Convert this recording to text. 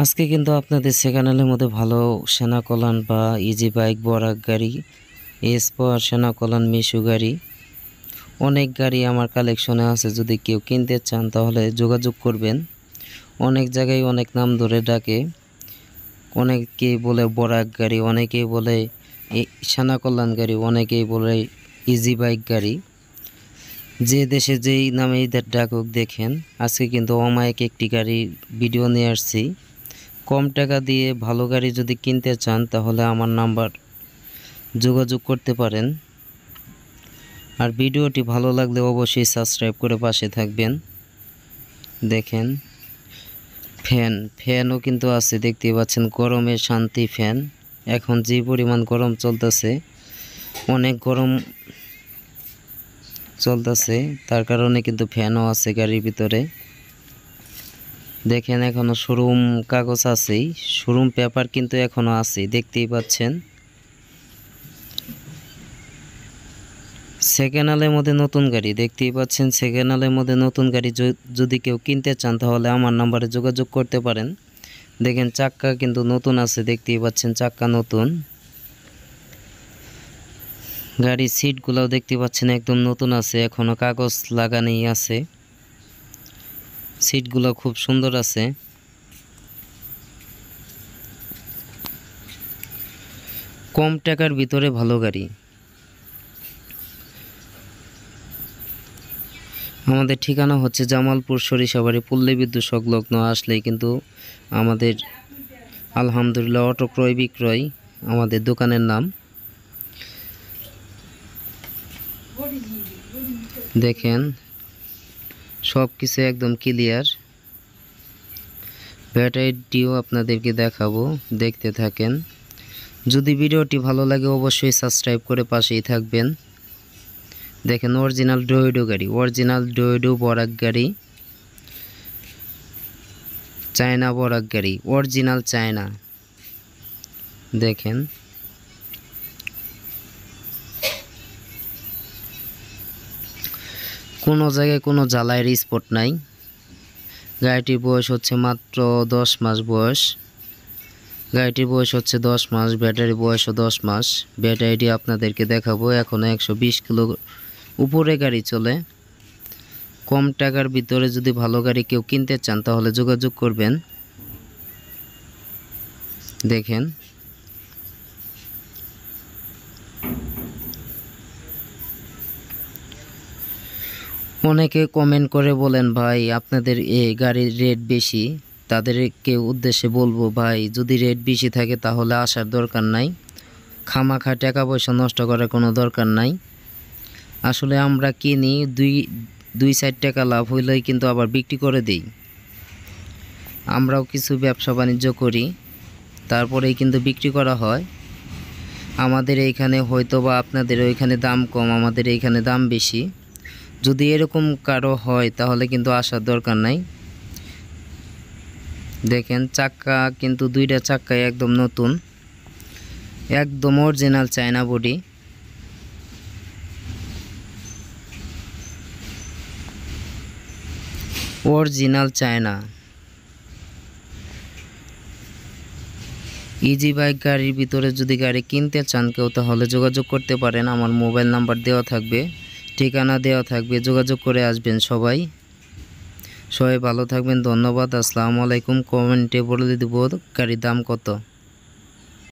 আজকে কিন্তু আপনাদের সেকেন্ডের মধ্যে ভালো সেনা কল্যাণ বা ইজি বাইক বরাক গাড়ি এসপাওয়ার সেনা কল্যাণ মিশু গাড়ি অনেক গাড়ি আমার কালেকশনে আছে। যদি কেউ কিনতে চান তাহলে যোগাযোগ করবেন। অনেক জায়গায় অনেক নাম ধরে ডাকে, অনেকেই বলে বরাক গাড়ি, অনেকেই বলে সেনা কল্যাণ গাড়ি, অনেকেই বলে ইজি বাইক গাড়ি। যে দেশে যেই নামেই ডাকুক দেখেন, আজকে কিন্তু অমায়িক একটি গাড়ির ভিডিও নিয়ে আসছি। কম টাকা দিয়ে ভালো গাড়ি যদি কিনতে চান তাহলে আমার নাম্বার যোগাযোগ করতে পারেন। আর ভিডিওটি ভালো লাগলে অবশ্যই সাবস্ক্রাইব করে পাশে থাকবেন। দেখেন ফ্যানও কিন্তু আছে, দেখতেই পাচ্ছেন গরমের শান্তি ফ্যান। এখন যে পরিমাণ গরম চলতেছে, অনেক গরম চলতেছে, তার কারণে কিন্তু ফ্যানও আছে গাড়ির ভিতরে। দেখেন এখনো শোরুম কাগজ আছেই, শোরুম পেপার কিন্তু এখনো আছে, দেখতেই পাচ্ছেন। সেকেন্ড হ্যান্ডের মধ্যে নতুন গাড়ি দেখতেই পাচ্ছেন। সেকেন্ড হ্যান্ডের মধ্যে নতুন গাড়ি যদি কেউ কিনতে চান তাহলে আমার নাম্বারে যোগাযোগ করতে পারেন। দেখেন চাক্কা কিন্তু নতুন আছে, দেখতেই পাচ্ছেন চাক্কা নতুন। গাড়ির সিটগুলোও দেখতে পাচ্ছেন একদম নতুন আছে, এখনো কাগজ লাগানোই আছে। সিটগুলো খুব সুন্দর আছে। কম টাকার ভিতরে ভালো গাড়ি। আমাদের ঠিকানা হচ্ছে জামালপুর সরিষাবাড়ি পল্লী বিদ্যুৎ সংলগ্ন আসলেই কিন্তু আমাদের আলহামদুলিল্লাহ অটো ক্রয় বিক্রয় আমাদের দোকানের নাম। দেখেন সব কিছু একদম ক্লিয়ার। ব্যাটারিটিও আপনাদেরকে দেখাবো, দেখতে থাকেন। যদি ভিডিওটি ভালো লাগে অবশ্যই সাবস্ক্রাইব করে পাশেই থাকবেন। দেখেন অরিজিনাল ডোয়েডো গাড়ি, অরিজিনাল ডোয়েডো বরাক গাড়ি, চায়না বরাক গাড়ি, অরিজিনাল চায়না। দেখেন কোনো জায়গায় কোনো জ্বালায়ের স্পট নাই। গাড়িটির বয়স হচ্ছে মাত্র 10 মাস বয়স। গাড়িটির বয়স হচ্ছে 10 মাস, ব্যাটারি বয়সও 10 মাস। ব্যাটারিটি আপনাদেরকে দেখাবো, এখনও 120 কিলো উপরে গাড়ি চলে। কম টাকার ভিতরে যদি ভালো গাড়ি কেউ কিনতে চান তাহলে যোগাযোগ করবেন। দেখেন অনেকে কমেন্ট করে বলেন ভাই আপনাদের এই গাড়ির রেট বেশি। তাদেরকে উদ্দেশ্যে বলবো ভাই যদি রেট বেশি থাকে তাহলে আসার দরকার নাই, খামাখা টাকা পয়সা নষ্ট করার কোনো দরকার নাই। আসলে আমরা কিনি দুই 4 টাকা লাভ হইলেই কিন্তু আবার বিক্রি করে দিই। আমরাও কিছু ব্যবসা বাণিজ্য করি, তারপরেই কিন্তু বিক্রি করা হয়। আমাদের এইখানে হয়তো বা আপনাদের ওইখানে দাম কম, আমাদের এইখানে দাম বেশি। যদি এরকম কারো হয় তাহলে কিন্তু আসার দরকার নাই। দেখেন চাক্কা কিন্তু দুইটা চাক্কাই একদম নতুন, একদম original China body. Original China easy bike গাড়ির ভিতরে যদি গাড়ি কিনতে চান কেউ তাহলে যোগাযোগ করতে পারেন। আমার মোবাইল নাম্বার দেওয়া থাকবে, ঠিকানা দেওয়া থাকবে, যোগাযোগ করে আসবেন। সবাই ভালো থাকবেন। ধন্যবাদ। আসসালামু আলাইকুম। কমেন্টে বলে দেব গাড়ির দাম কত।